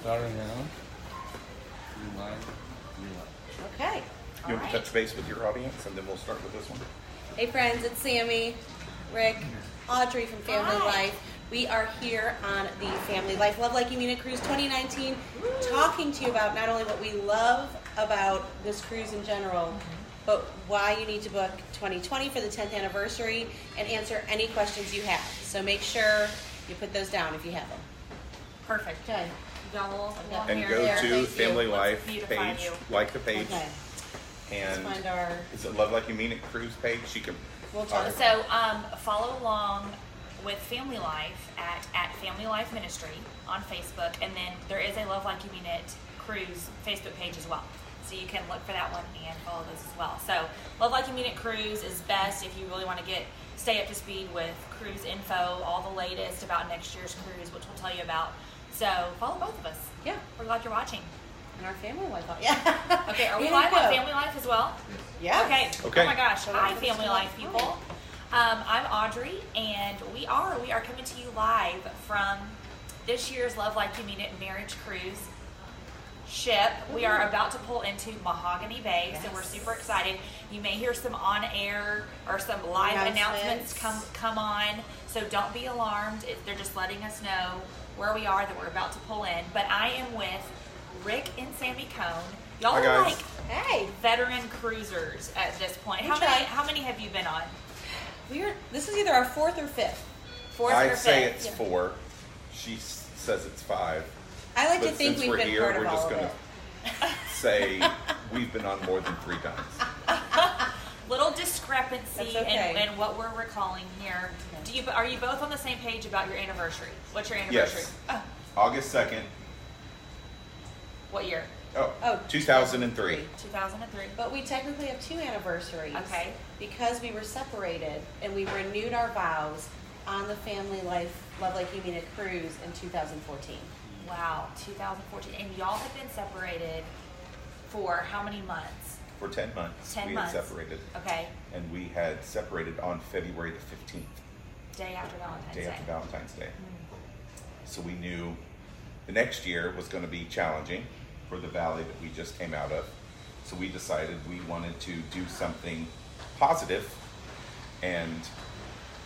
Starting now. Okay. You want to touch base with your audience, and then we'll start with this one. Hey friends, it's Sammy, Rick, Audrey from Family Life. We are here on the Family Life Love Like You Mean It Cruise 2019, talking to you about not only what we love about this cruise in general, but why you need to book 2020 for the 10th anniversary and answer any questions you have. So make sure you put those down if you have them. Perfect. Okay. And go to Family Life page, like the page, Okay. and Let's find our... is it Love Like You Mean It cruise page? She can. We'll talk. So follow along with Family Life at Family Life Ministry on Facebook, and then there is a Love Like You Mean It cruise Facebook page as well. So you can look for that one and follow those as well. So Love Like You Mean It cruise is best if you really want to stay up to speed with cruise info, all the latest about next year's cruise, which we'll tell you about. So follow both of us. Yeah. We're glad you're watching. And our Family Life. Yeah. Okay, are we live on Family Life as well? Yeah. Okay. Okay. Oh my gosh. Hi, Family Life people. I'm Audrey, and we are coming to you live from this year's Love Like You Mean It marriage cruise ship. We are about to pull into Mahogany Bay, so we're super excited. You may hear some on-air or some live announcements come on, so don't be alarmed. They're just letting us know where we are, that we're about to pull in. But I am with Rick and Sami Cone. Y'all are like veteran cruisers at this point. How many have you been on? This is either our fourth or fifth. I say it's 4. She says it's 5. I like but to think since we've we're been here, part we're of all just of going it. to say we've been on more than 3 times. Little discrepancy okay. in what we're recalling here. Are you both on the same page about your anniversary? What's your anniversary? Yes. August 2nd. What year? Oh, 2003. 2003. But we technically have 2 anniversaries. Okay. Because we were separated and we renewed our vows on the Family Life Love Like You Mean It cruise in 2014. Wow, 2014. And y'all have been separated for how many months? For 10 months. 10 we months. had separated. Okay. And we had separated on February the 15th. Day after Valentine's Day. Day after Valentine's Day. So we knew the next year was going to be challenging for the valley that we just came out of. So we decided we wanted to do something positive and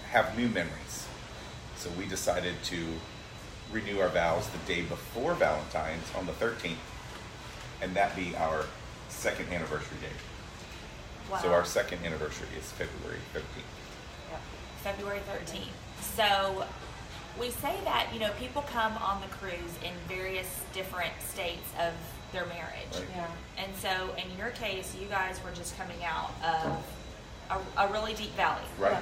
have new memories. So we decided to renew our vows the day before Valentine's on the 13th, and that be our 2nd anniversary day. Wow. So our 2nd anniversary is February 13th. Yep. February 13th. So we say that, people come on the cruise in various different states of their marriage. Right. Yeah. And so in your case, you guys were just coming out of a really deep valley. Right. Yeah.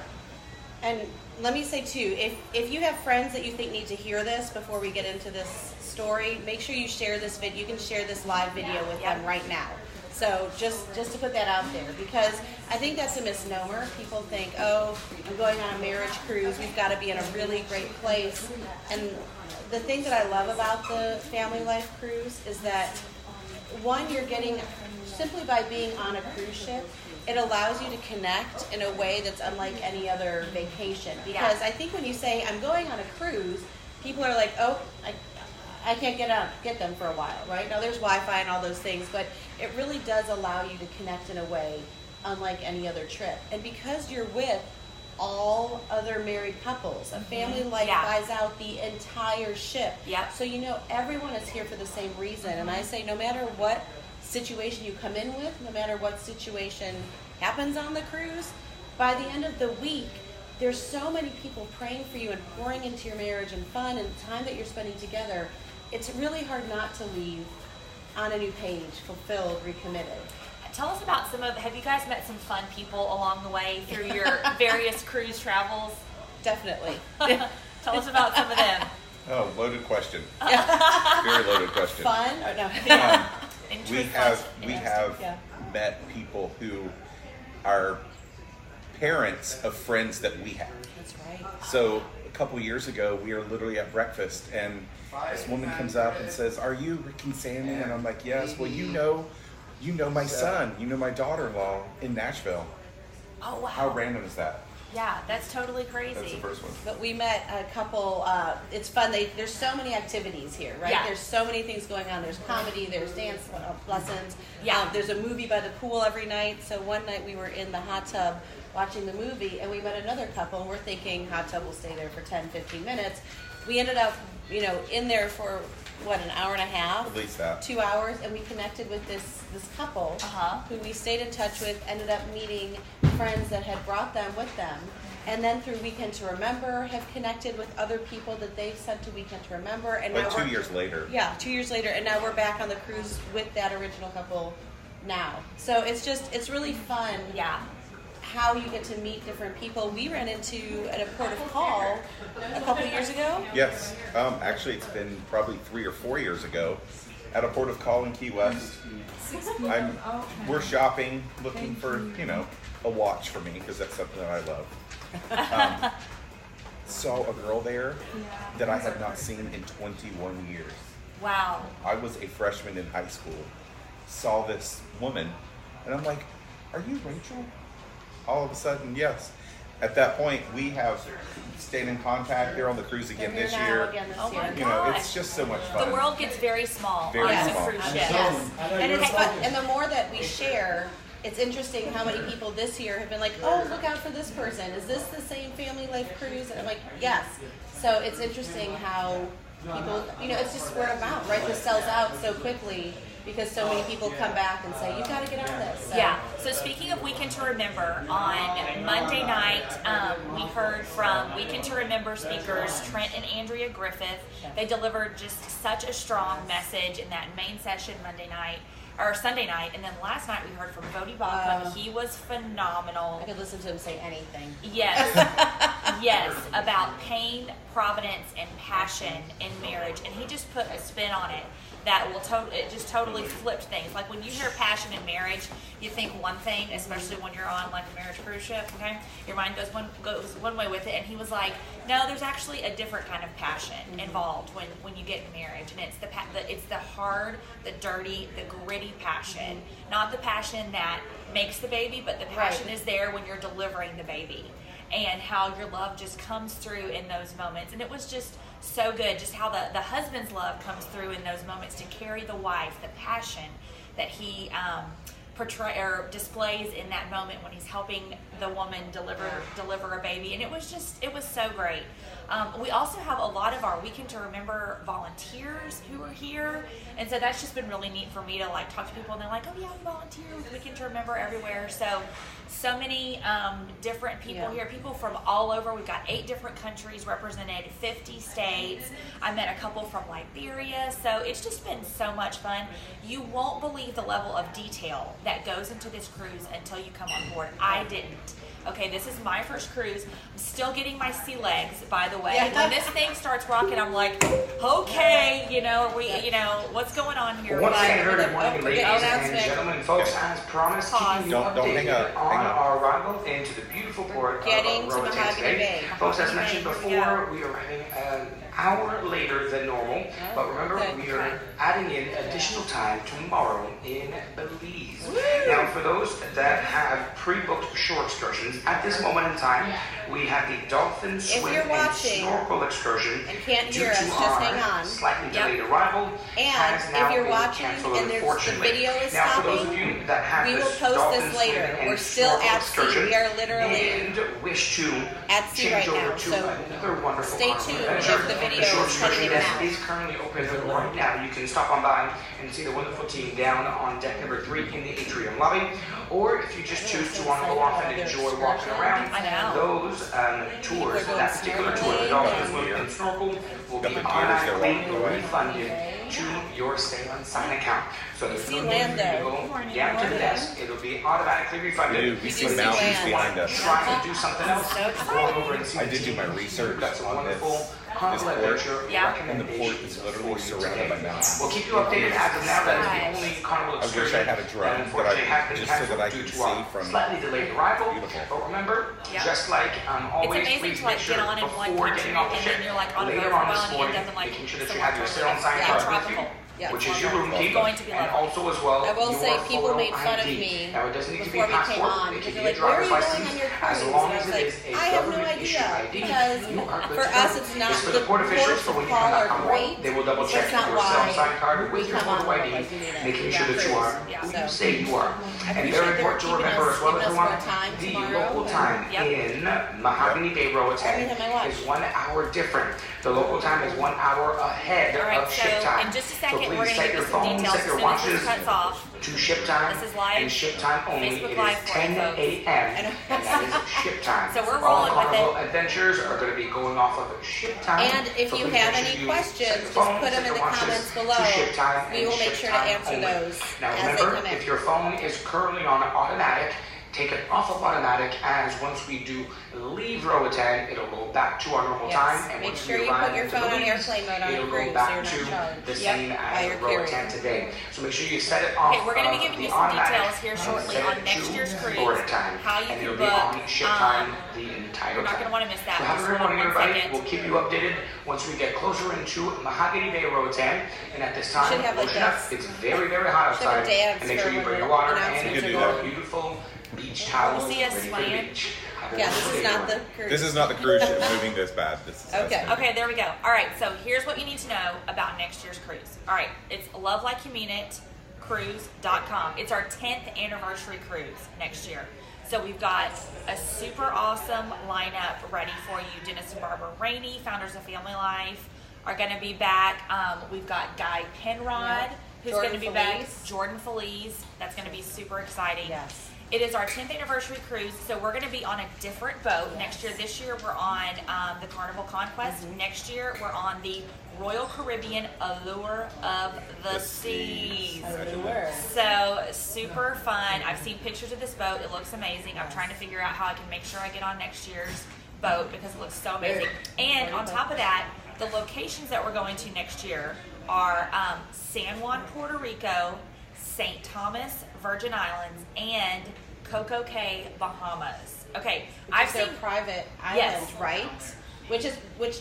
And let me say too, if you have friends that you think need to hear this before we get into this story, make sure you share this video. You can share this live video with them right now. So just to put that out there, because I think that's a misnomer. People think, oh, I'm going on a marriage cruise. We've got to be in a really great place. And the thing that I love about the Family Life cruise is that, one, you're getting, simply by being on a cruise ship, it allows you to connect in a way that's unlike any other vacation. Because I think when you say, I'm going on a cruise, people are like, oh, I can't get them for a while, right? Now there's Wi-Fi and all those things, but it really does allow you to connect in a way unlike any other trip. And because you're with all other married couples, a Family Life buys out the entire ship. Yep. So everyone is here for the same reason. And I say no matter what situation you come in with, no matter what situation happens on the cruise, by the end of the week, there's so many people praying for you and pouring into your marriage and fun and time that you're spending together. It's really hard not to leave on a new page, fulfilled, recommitted. Tell us about have you guys met some fun people along the way through your various cruise travels? Definitely. Tell us about some of them. Oh, loaded question. Very loaded question. Fun or no? We have met people who are parents of friends that we have. That's right. So a couple years ago, we were literally at breakfast, and this woman comes up and says, "Are you Rick and Sammy?" And I'm like, "Yes." Well, you know my son, my daughter-in-law in Nashville. Oh wow! How random is that? Yeah, that's totally crazy. That's the first one. But we met a couple, it's fun, there's so many activities here, right? Yeah. There's so many things going on. There's comedy, there's dance lessons. Yeah. There's a movie by the pool every night. So one night we were in the hot tub watching the movie, and we met another couple, and we're thinking hot tub will stay there for 10, 15 minutes. We ended up, in there for, an hour and a half? At least that. 2 hours, and we connected with this couple who we stayed in touch with, ended up meeting friends that had brought them with them, and then through Weekend to Remember have connected with other people that they've sent to Weekend to Remember. And Like now 2 years later. Yeah, 2 years later, and now we're back on the cruise with that original couple now. So it's really fun. Yeah. How you get to meet different people. We ran into at a port of call a couple years ago. Yes. Actually, it's been probably 3 or 4 years ago at a port of call in Key West. We're shopping, looking for, a watch for me, because that's something that I love. Saw a girl there that I had not seen in 21 years. Wow. I was a freshman in high school. Saw this woman, and I'm like, "Are you Rachel?" All of a sudden, yes. At that point, we have stayed in contact. They're on the cruise again this year. Oh my You know, gosh. it's just so much fun. The world gets very small Very on small. the cruise ship. Yes. And it's fun. And the more that we share, it's interesting how many people this year have been like, "Oh, look out for this person. Is this the same Family Life cruise?" And I'm like, "Yes." So it's interesting how people, it's just word of mouth, right? This sells out so quickly because so many people come back and say, "You got to get on this." So. Yeah. So speaking of Weekend to Remember, on Monday night, we heard from Weekend to Remember speakers Trent and Andrea Griffith. They delivered just such a strong message in that main session Sunday night, and then last night we heard from Bodie Baucom. He was phenomenal. I could listen to him say anything. Yes, yes, about pain, providence, and passion in marriage, and he just put a spin on it that will it just totally flipped things. Like when you hear passion in marriage, you think one thing, especially when you're on like a marriage cruise ship. Okay, your mind goes one way with it, and he was like, "No, there's actually a different kind of passion involved when you get in marriage, and it's it's the hard, the dirty, the gritty passion, not the passion that makes the baby, but the passion is there when you're delivering the baby." And how your love just comes through in those moments. And it was just so good, just how the husband's love comes through in those moments to carry the wife, the passion that he displays in that moment when he's helping the woman deliver a baby. And it was so great. We also have a lot of our Weekend to Remember volunteers who are here, and so that's just been really neat for me to like talk to people, and they're like, "Oh yeah, we volunteer with Weekend to Remember everywhere." So many different people here, people from all over. We've got 8 different countries represented, 50 states. I met a couple from Liberia, so it's just been so much fun. You won't believe the level of detail that goes into this cruise until you come on board. I didn't. Okay, this is my first cruise. I'm still getting my sea legs, by the way. Yeah. When this thing starts rocking, I'm like, okay, what's going on here? Once again, good morning, ladies and announcement. gentlemen. Folks, as promised, keeping you Don't hang updated up. on Hang up. our arrival into the beautiful port Getting of to Roatan Mahogany today. Bay. Folks, as mentioned Here we before, we are arriving an hour later than normal. But remember, good. we are adding in additional time tomorrow in Belize. Now, for those that have pre-booked shore excursions, at this moment in time, we have the dolphin swim you're and watching snorkel excursion and can't due hear us, to just our hang on. slightly Yep. delayed arrival. And has now if you're been watching canceled, and the unfortunately. video is now, for those of stopping, you that have we will this post dolphin this later. swim and We're still snorkel at sea. excursion We are literally and wish to at sea change right over now. to So another wonderful stay carnival tuned adventure. if the video shore is cutting excursion in and that out. is currently open right now. You can stop on by and see the wonderful team down on deck number 3 in the atrium lobby. Or if you just choose to want to go off and enjoy walking around, I know. those tours, that particular tour, the dolphin swim and snorkel, will be Got the gears, automatically they're walking away. refunded to your Stay On Sign account. So there's see no need for you to land, go though. down to the desk. It'll be automatically refunded. We If see you mountains land. behind us. try to do something else, go over and see I the did do team. my research That's a on this wonderful carnival port, adventure Yeah. and the port is literally surrounded by mountains. We'll keep you updated as of now. That is the only carnival I wish excursion I had a drone that unfortunately that I- has been just so canceled that I due could to our see from- slightly delayed arrival. Beautiful. But remember, Yeah. just like always, amazing please to, like, make sure get on in one before country getting off the and then ship, you're, like, on a later boat on for a this while and you end morning, up in, like, making sure that you somewhere have your totally Stay On Sign different. card Yeah, with you. tropical. Yeah, which it's is your room wonderful. key, It's going to be and lovely. also as well, I will your say people photo made fun of ID. me Now it doesn't need to be a before we came passport. on It because can they're be a like, "Where are driver's you going license on your as cruise?" long And I as was it like, is a "I have no government issued idea ID. because You are good for to go. us it's not It's for the the port officials, ports but of when you call come back are on great. board, they will double but check it's not your why self-signed card we with your come on photo board ID, like we need it. making We sure got that you are cruise. who So you say you are. I And appreciate very they're important to keeping remember us- as well giving as us we want more time the tomorrow. local time Yep. in Mahogany Bay Row Let me have my watch. is 1 hour different. The local time is 1 hour ahead All right, of so ship time. in just a So second, we're please going to set give your you some phone, details set as your soon as this watches cuts off. to ship time. This is live and ship time only. Facebook It Live is for you 10 folks. a.m. and that is ship time. So we're All rolling with it. Carnival adventures are going to be going off of ship time. And if So you please have make sure any you questions, set your just phone, put them set in the your watches comments to below. ship time We and will make ship sure to time answer only. those Now as they remember, come in. if your phone is currently on automatic, take it off of automatic, as once we do leave row 10, it'll go back to our normal Yes. time. And Make once sure we you arrive put your into phone on Belize, airplane mode on it'll your go cruise, back so you're to not charged. the Yep. same By as your row carrier. 10 today. So make sure you set it off. Okay, we're going to be giving you the some automatic details here and shortly set on it next to year's cruise, board time. how you And can it'll book. be on ship time the entire You're not time. going to want to miss that. So have a Just great hold morning, on one everybody. second. We'll keep you updated once we get closer into Mahogany Bay Row 10. And at this time, should have, like, lotion up. this- It's very, very hot should have a outside. dance And make sure for you when bring the your water announcements and are your going. beautiful beach towels see us ready for the swaying? beach. Have a Yeah, wonderful this is day, not the everyone. cruise. This is not the cruise ship moving this bad. This is Okay. us. Okay, there we go. All right, so here's what you need to know about next year's cruise. All right, it's Love Like You Mean It cruise.com. It's our 10th anniversary cruise next year. So we've got a super awesome lineup ready for you. Dennis and Barbara Rainey, founders of Family Life, are going to be back. We've got Guy Penrod, who's going to be back. Felice. Jordan Felice. That's going to be super exciting. Yes. It is our 10th anniversary cruise, so we're going to be on a different boat next year. This year we're on the Carnival Conquest. Next year we're on the Royal Caribbean Allure of the Seas. Allure. So super fun. I've seen pictures of this boat. It looks amazing. I'm trying to figure out how I can make sure I get on next year's boat because it looks so amazing. And on top of that, the locations that we're going to next year are San Juan, Puerto Rico, St. Thomas, Virgin Islands, and Coco Cay, Bahamas. Okay, I've I've seen seen. private Yes. island, right?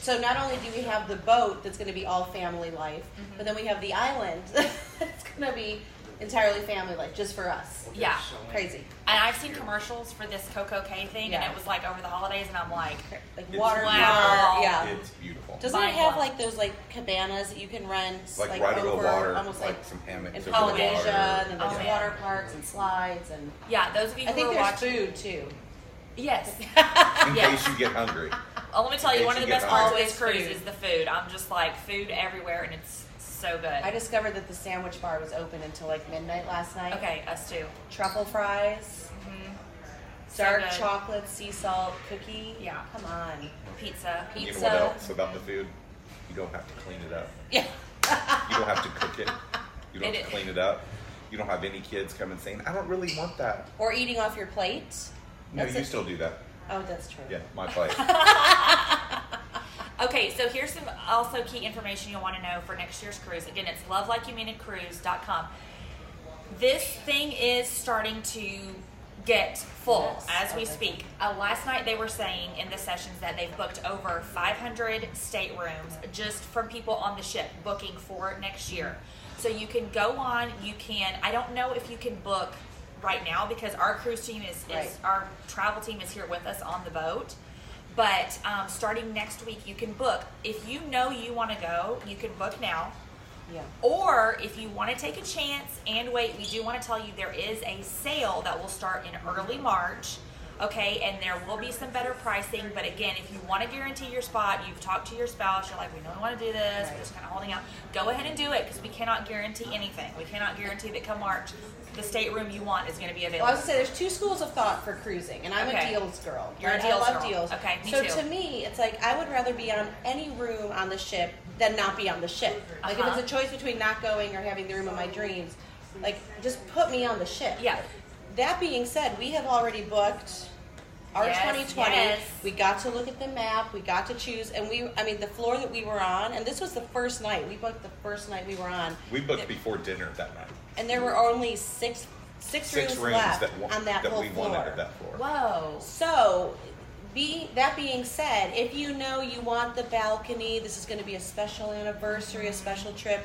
So not only do we have the boat that's going to be all family life, but then we have the island that's going to be entirely family life, just for us. Yeah, Crazy. and I've seen commercials for this Coco Cay thing, Yeah. and it was like over the holidays, and I'm like, Like It's water beautiful. park, yeah. It's beautiful. Doesn't it Mind have blown. like those like cabanas that you can rent Like right over over the water, almost like like some hammocks in over the Polynesia, water. and then there's Oh, man. water parks and slides, and yeah, those of you I who think are there's watching, food too. yes. In Yeah. case you get hungry. Oh, let me tell you, In one case of the you best get parts of hungry. this cruise Always is the food. I'm just like food everywhere, and it's so good. I discovered that the sandwich bar was open until like midnight last night. Okay, us too. Truffle fries, So dark good. chocolate sea salt cookie. Yeah. Come on. Pizza. You know Pizza. what else about the food? You don't have to clean it up. Yeah. You don't have to cook it. You don't It have to is- clean it up. You don't have any kids coming saying, I don't really want that. Or eating off your plate. No, That's you it. still do that. Oh, that's true. Yeah, my plate. Okay, so here's some also key information you'll want to know for next year's cruise. Again, it's lovelikeyoumeinitcruise.com. This thing is starting to get full Yes. as we speak. Last night they were saying in the sessions that they've booked over 500 staterooms just from people on the ship booking for next year. So you can go on, I don't know if you can book right now because our cruise team Right. our travel team is here with us on the boat. But starting next week, you can book. If you know you want to go, you can book now. Yeah. Or if you want to take a chance and wait, we do want to tell you there is a sale that will start in early March. Okay, and there will be some better pricing. But again, if you want to guarantee your spot, you've talked to your spouse, you're like, we don't want to do this, we're just kind of holding out. Go ahead and do it because we cannot guarantee anything. We cannot guarantee that come March, the stateroom you want is going to be available. Well, I was going to say, there's two schools of thought for cruising, and I'm Okay. a deals girl. You're a right? deals I love girl. deals. Okay, me so too. to me, it's like I would rather be on any room on the ship than not be on the ship. Like Uh-huh. if it's a choice between not going or having the room of my dreams, like just put me on the ship. Yeah. That being said, we have already booked our Yes, 2020. yes. We got to look at the map. We got to choose, and the floor that we were on, and this was the first night. We booked the first night we were on. We booked before dinner that night. And there were only six rooms left on that whole we floor. wanted at that floor. Whoa. So, that being said, if you know you want the balcony, this is going to be a special anniversary, a special trip,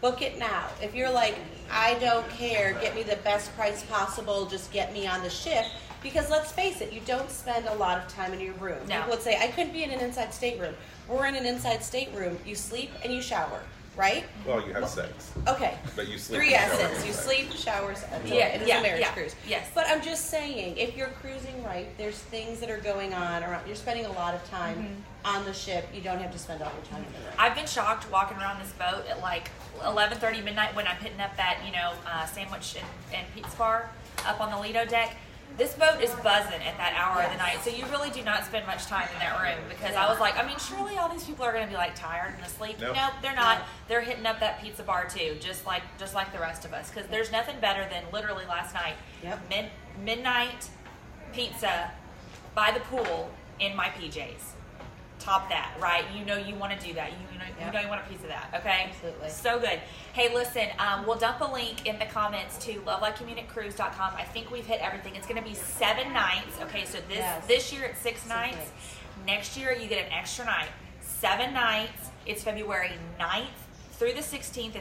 book it now. If you're like, I don't care, get me the best price possible, just get me on the ship. Because let's face it, you don't spend a lot of time in your room. No. People would say, I couldn't be in an inside stateroom. We're in an inside stateroom. You sleep and you shower, right? Well, you have sex. Okay. But you sleep. 3 and shower S's. You inside. sleep, showers, and Yeah, it is yeah, a marriage yeah, cruise. yes. But I'm just saying, if you're cruising right, there's things that are going on around. You're spending a lot of time on the ship. You don't have to spend all your time in the room. I've been shocked walking around this boat at like 11:30 midnight when I'm hitting up that sandwich and pizza bar up on the Lido deck. This boat is buzzing at that hour of the night, so you really do not spend much time in that room because I was like, I mean, surely all these people are going to be like tired and asleep. Nope. Nope, they're not. They're hitting up that pizza bar too, just like the rest of us. Because there's nothing better than literally last night, midnight pizza by the pool in my PJs. Top that, right? You know you want to do that. You know you want a piece of that, okay? Absolutely. So good. Hey, listen, we'll dump a link in the comments to lovelikecommute@cruise.com. I think we've hit everything. It's going to be 7 nights. Okay, so this year it's 6 nights. Next year you get an extra night. 7 nights. It's February 9th through the 16th.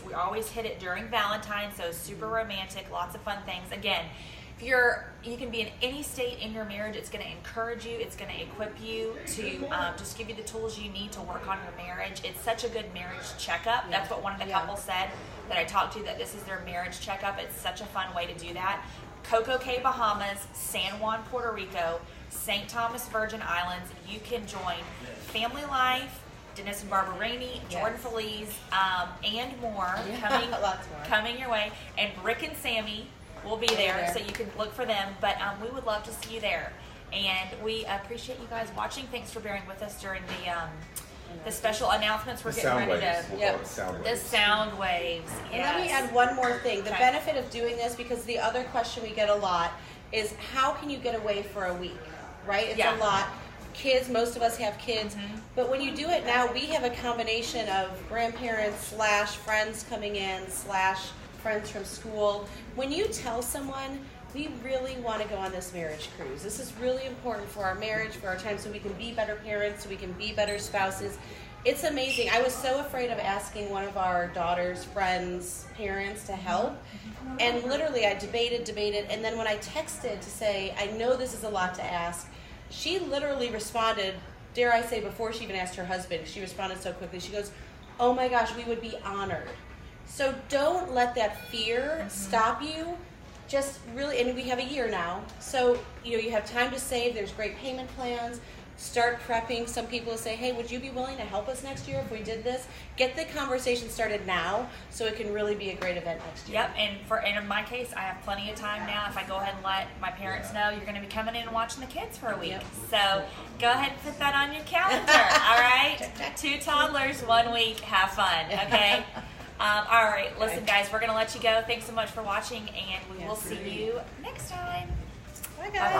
We always hit it during Valentine's, so super romantic, lots of fun things. Again, you can be in any state in your marriage. It's going to encourage you. It's going to equip you to just give you the tools you need to work on your marriage. It's such a good marriage checkup. That's what one of the couples said that I talked to, that this is their marriage checkup. It's such a fun way to do that. Coco Cay, Bahamas, San Juan, Puerto Rico, St. Thomas, Virgin Islands. You can join FamilyLife, Dennis and Barbara Rainey, Jordan Feliz, and more coming your way. And Rick and Sammy will be there, so you can look for them. But we would love to see you there. And we appreciate you guys watching. Thanks for bearing with us during the special announcements we're getting ready to. The sound waves. Yes. And let me add one more thing. The benefit of doing this, because the other question we get a lot is, how can you get away for a week, right? It's a lot. Kids, most of us have kids. But when you do it now, we have a combination of grandparents / friends coming in / friends from school. When you tell someone, we really want to go on this marriage cruise. This is really important for our marriage, for our time, so we can be better parents, so we can be better spouses. It's amazing. I was so afraid of asking one of our daughter's friends' parents to help. And literally I debated. And then when I texted to say, I know this is a lot to ask, she literally responded, dare I say, before she even asked her husband, she responded so quickly. She goes, oh my gosh, we would be honored. So don't let that fear stop you. Just really, and we have a year now, so you have time to save. There's great payment plans. Start prepping. Some people will say, hey, would you be willing to help us next year if we did this? Get the conversation started now, so it can really be a great event next year. Yep, and in my case, I have plenty of time now. If I go ahead and let my parents know you're going to be coming in and watching the kids for a week. So go ahead and put that on your calendar, all right? 2 toddlers, 1 week, have fun, okay? All right, listen, guys, we're going to let you go. Thanks so much for watching, and we will see you next time. Bye, guys.